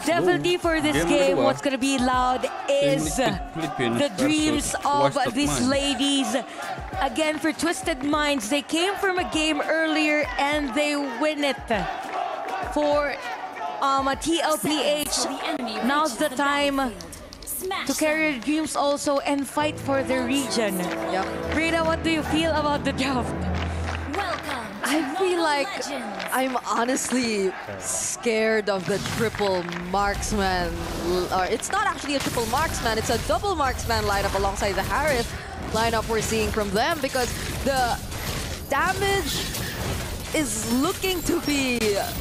Definitely for this game, what's gonna be loud is the dreams of these ladies. Again, for Twisted Minds, they came from a game earlier and they win it. For a TLPH, now's the time to carry their dreams also and fight for their region. Yep. Rita, what do you feel about the draft? I feel like I'm honestly scared of the triple marksman. Or it's not actually a triple marksman, it's a double marksman lineup alongside the Harith lineup we're seeing from them, because the damage is looking to be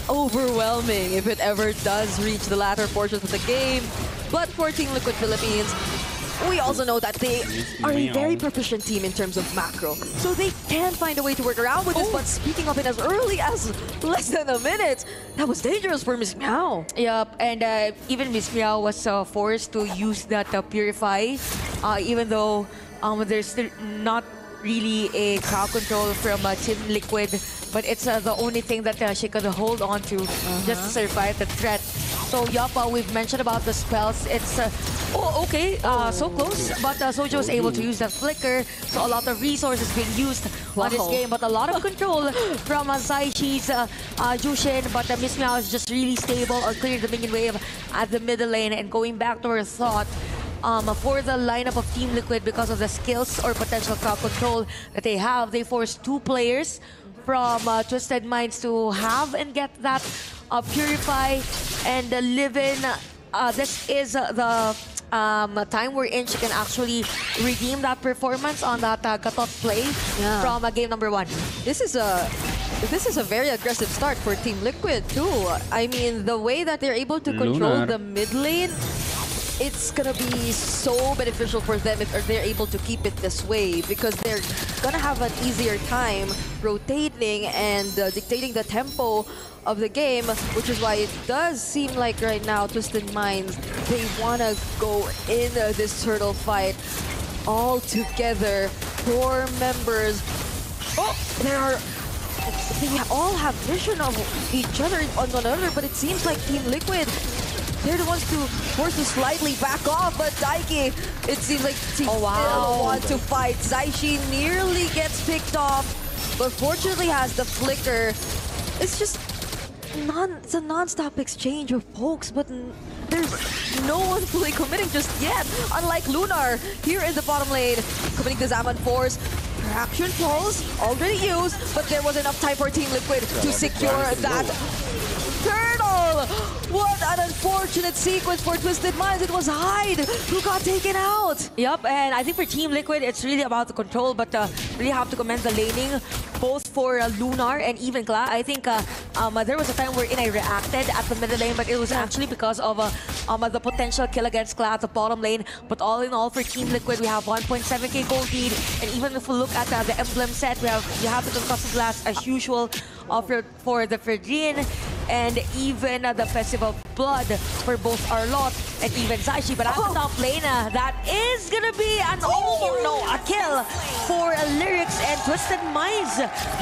overwhelming if it ever does reach the latter portions of the game. But for Team Liquid Philippines, we also know that they are a very proficient team in terms of macro. So they can find a way to work around with this, but speaking of it as early as less than a minute, that was dangerous for Miss Meow. Yep, and even Miss Meow was forced to use that Purify, even though there's still not really a crowd control from Team Liquid, but it's the only thing that she could hold on to just to survive the threat. So yup, we've mentioned about the spells. It's so close, but Sojo was able to use the flicker, so a lot of resources being used on this game, but a lot of control from Zaishi's Jushin, but Miss Meow is just really stable or clear the minion wave at the middle lane. And going back to her thought, for the lineup of Team Liquid, because of the skills or potential crowd control that they have, they forced 2 players from Twisted Minds to have and get that Purify and live in. This is the time we're in. She can actually redeem that performance on that Gatot play from game number 1. This is a very aggressive start for Team Liquid too. I mean, the way that they're able to control the mid lane, it's gonna be so beneficial for them if they're able to keep it this way, because they're gonna have an easier time rotating and dictating the tempo of the game, which is why it does seem like right now Twisted Minds, they wanna go in this turtle fight all together. 4 members. They all have vision of each other on one another, but it seems like Team Liquid, they're the ones forced to slightly back off, but Daiki, it seems like she still want to fight. Zaishi nearly gets picked off, but fortunately has the flicker. It's just it's a non-stop exchange of pokes, but there's no one fully committing just yet. Unlike Lunar here in the bottom lane, committing the Zaman Force. Traction pulse already used, but there was enough time for Team Liquid to secure that turtle. What an unfortunate sequence for Twisted Minds. It was Hyde who got taken out. Yep, and I think for Team Liquid, it's really about the control, but really have to commend the laning, both for Lunar and even Kla. I think there was a time wherein I reacted at the middle lane, but it was actually because of the potential kill against Kla at the bottom lane. But all in all, for Team Liquid, we have 1.7k gold lead, and even if we look at the emblem set, you have the concussive blast as usual for the Fredrin, and even the Festival of Blood for both Arlott and even Zaishi. But at the top lane, that is gonna be a kill for Lyrics, and Twisted Minds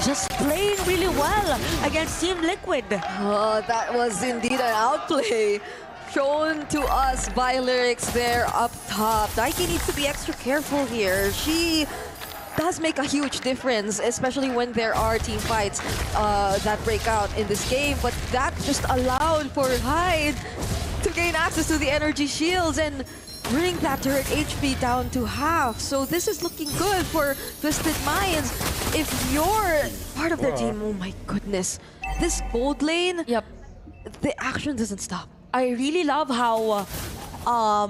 just playing really well against Team Liquid. Oh, that was indeed an outplay shown to us by Lyrics there up top. Daiki needs to be extra careful here. She does make a huge difference, especially when there are team fights that break out in this game, but that just allowed for Hyde to gain access to the energy shields and bring that turret HP down to half. So this is looking good for Twisted Minds. If you're part of their team, oh my goodness, this gold lane, the action doesn't stop. I really love how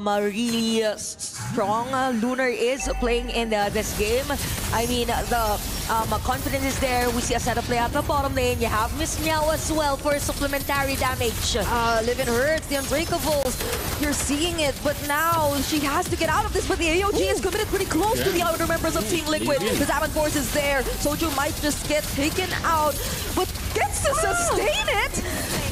really strong Lunar is playing in this game. I mean, the confidence is there. We see a setup play at the bottom lane. You have Miss Meow as well for supplementary damage. Living Hurts, the Unbreakables, you're seeing it, but now she has to get out of this, but the AOG is committed pretty close to the other members of Team Liquid. The Zaman Force is there. Soju might just get taken out, but gets to sustain it.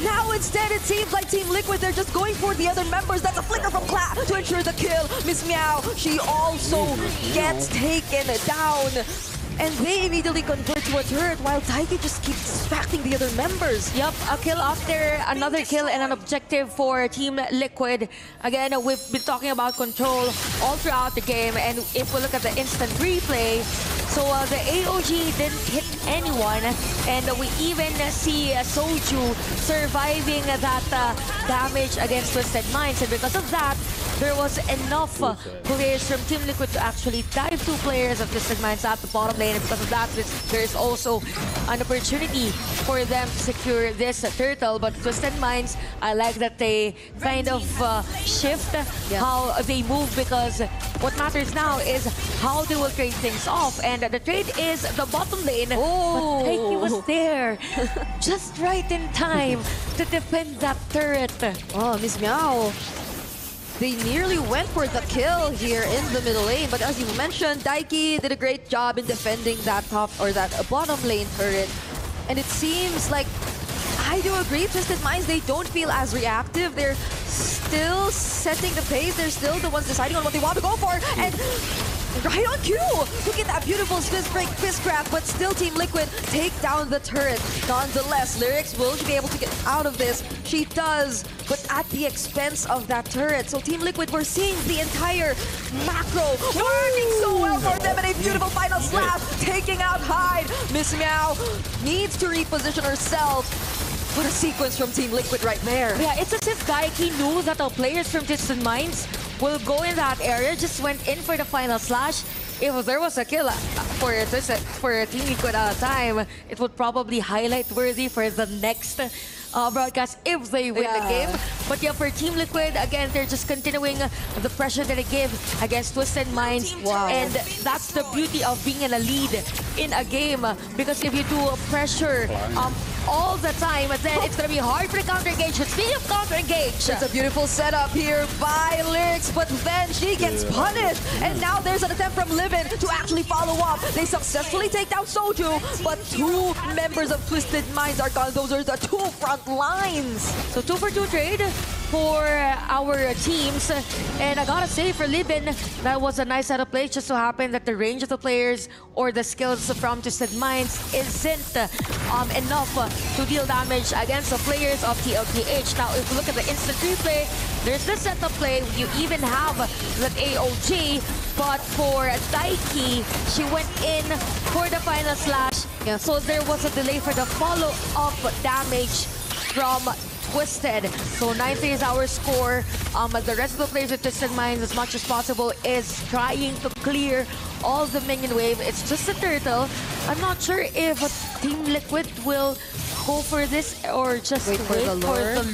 Now instead, it seems like Team Liquid, they're just going for the other members. That's a flicker from Clap to ensure the kill. Miss Meow, she also gets taken down. and they immediately convert to a turret while Daiki just keeps distracting the other members. Yep, a kill after another kill and an objective for Team Liquid. Again, we've been talking about control all throughout the game, and if we look at the instant replay, so the AOG didn't hit anyone, and we even see Soju surviving that damage against Twisted Minds, and because of that, there was enough players from Team Liquid to actually dive 2 players of Twisted Minds at the bottom lane, and because of that, there's also an opportunity for them to secure this turtle. But Twisted Minds, I like that they kind of shift how they move, because what matters now is how they will trade things off, and the trade is the bottom lane. Oh, but Taiki was there just right in time to defend that turret. Oh, Miss Meow. They nearly went for the kill here in the middle lane, but as you mentioned, Daiki did a great job in defending that top or that bottom lane turret. And it seems like, I do agree, Twisted Minds, they don't feel as reactive. They're still setting the pace. They're still the ones deciding on what they want to go for. And right on cue! Look at that beautiful fist crack, but still Team Liquid take down the turret. Nonetheless, Lyrics, will she be able to get out of this? She does, but at the expense of that turret. So Team Liquid, we're seeing the entire macro working so well for them, and a beautiful final slash, taking out Hyde. Miss Meow needs to reposition herself. What a sequence from Team Liquid right there. Yeah, it's as if Daiki knew that the players from Twisted Minds will go in that area, just went in for the final slash. If there was a kill for Team Liquid at a time, it would probably highlight worthy for the next broadcast if they win the game. But yeah, for Team Liquid, again, they're just continuing the pressure that they give against Twisted Minds. Wow. And that's the beauty of being in a lead in a game, because if you do pressure all the time, then it's gonna be hard for the counter engage. Speaking of counter engage, it's a beautiful setup here by Lyrics, but then she gets punished. And now there's an attempt from Livin to actually follow up. They successfully take down Soju, but 2 members of Twisted Minds are gone. Those are the 2 front lines. So 2 for 2 trade for our teams. And I gotta say, for Livin, that was a nice setup play. It just so happened that the range of the players or the skills from Twisted Minds isn't enough to deal damage against the players of TLTH. Now, if you look at the instant replay, there's the setup play. You even have that AOG, but for Daiki, she went in for the final slash. Yeah. So there was a delay for the follow-up damage from Twisted. So 9-3 is our score. The rest of the players with Twisted Minds, as much as possible, is trying to clear all the minion wave. It's just a turtle. I'm not sure if Team Liquid will go for this or just wait for the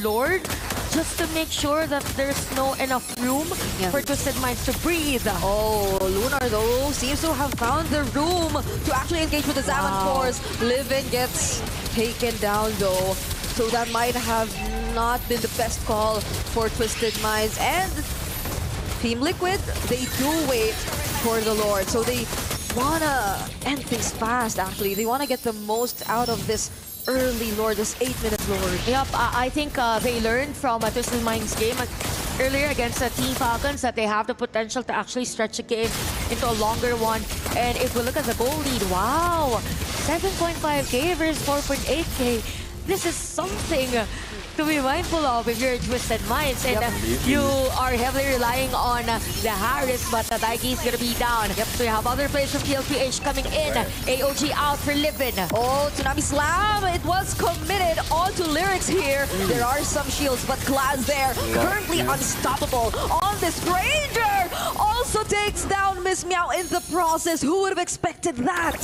Lord, just to make sure that there's no enough room for Twisted Minds to breathe. Oh, Lunar though seems to have found the room to actually engage with the Zaman Force. Livin gets taken down though, so that might have not been the best call for Twisted Minds. And Team Liquid, they do wait for the Lord, so they wanna end things fast actually. They wanna get the most out of this early Lord, this 8-minute Lord. Yep, I think they learned from Twisted Minds game earlier against Team Falcons that they have the potential to actually stretch a game into a longer one. And if we look at the goal lead, wow, 7.5k versus 4.8k. This is something to be mindful of if you're Twisted Minds, and you are heavily relying on the Harris, but Daiki is gonna be down. So you have other players from TLPH coming in. AOG out for Livin. Oh, Tsunami Slam! It was committed onto Lyrics here. There are some shields, but Glass there, currently unstoppable. On this Ranger also takes down Miss Meow in the process. Who would have expected that?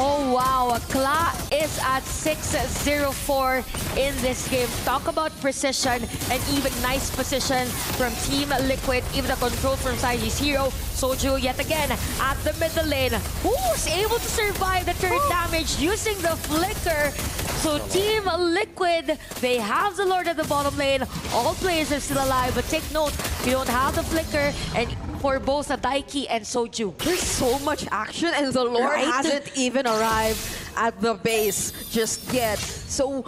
Oh wow, Kla is at 6-0-4 in this game. Talk about precision and even nice position from Team Liquid. Even the control from Saiji's hero. Soju yet again at the middle lane. Who was able to survive the turret damage using the flicker? So Team Liquid, they have the Lord at the bottom lane. All players are still alive, but take note, you don't have the flicker, and for both Daiki and Soju. There's so much action, and the Lord hasn't even arrived at the base just yet. So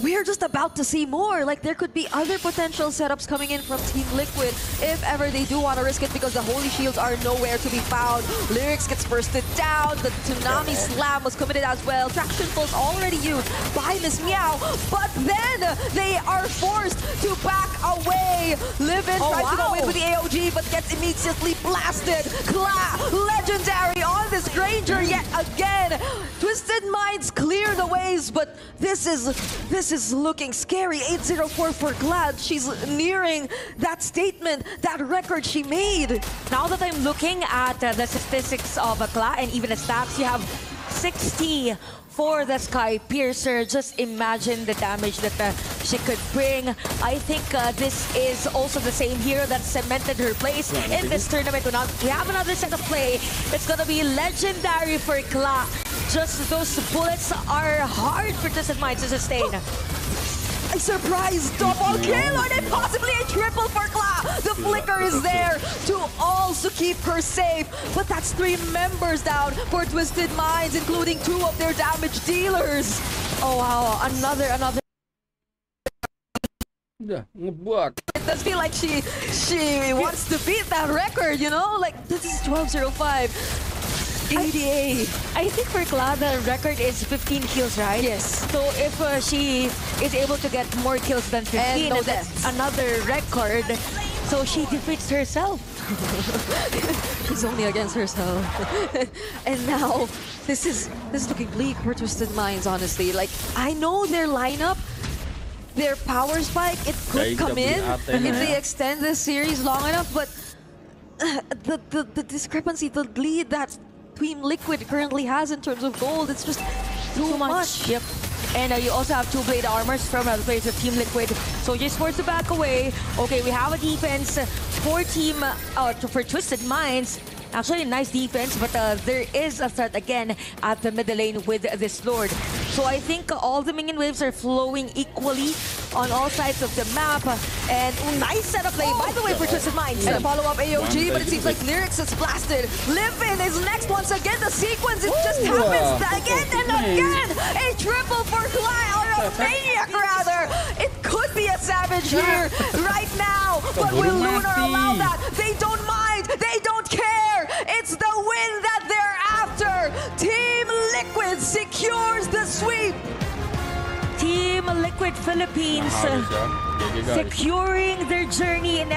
we're just about to see more. Like, there could be other potential setups coming in from Team Liquid if ever they do want to risk it, because the Holy Shields are nowhere to be found. Lyrics gets bursted down. The Tsunami Slam was committed as well. Traction Pulse already used by Miss Meow, but then they are forced to back away. Livin tries to go in with the AOG, but gets immediately blasted. Kla, legendary on this Granger yet again. Twisted Minds clear the ways, but this is looking scary. 804 for Glad. She's nearing that statement, that record she made. Now that I'm looking at the statistics of Kla and even the stats, you have 60 for the Sky Piercer. Just imagine the damage that she could bring. I think this is also the same hero that cemented her place in this tournament. We have another set of play. It's gonna be legendary for Kla. Just those bullets are hard for Twisted Minds to sustain. A surprise double kill, or then possibly a triple for Kla. The flicker is there to also keep her safe, but that's 3 members down for Twisted Minds, including 2 of their damage dealers. Oh wow, another. It does feel like she wants to beat that record, you know? Like, this is 12:05. 88. I think for Kla, the record is 15 kills, right? Yes. So if she is able to get more kills than 15, And no that's deaths. another record. So she defeats herself. She's only against herself. And now, this is looking bleak for Twisted Minds, honestly. Like, I know their lineup, their power spike, it could come in if they extend this series long enough, but the discrepancy, the lead that Team Liquid currently has in terms of gold, it's just too much. Yep. And you also have 2 blade armors from the players of Team Liquid. So just forced to back away. Okay, we have a defense for for Twisted Minds. Actually, nice defense, but there is a threat again at the middle lane with this Lord. So I think all the minion waves are flowing equally on all sides of the map. And nice setup play, by the way, for Twisted Minds. And follow-up AOG, but it seems like Lyrics is blasted. Livin is next once again. The sequence, it just happens again and again. A triple for Kla, or a Maniac rather. It could be a Savage here right now, but will Lunar allow that? They don't mind, they don't care. It's the win that they're after. Team Liquid secures the sweep. Team Liquid Philippines securing their journey in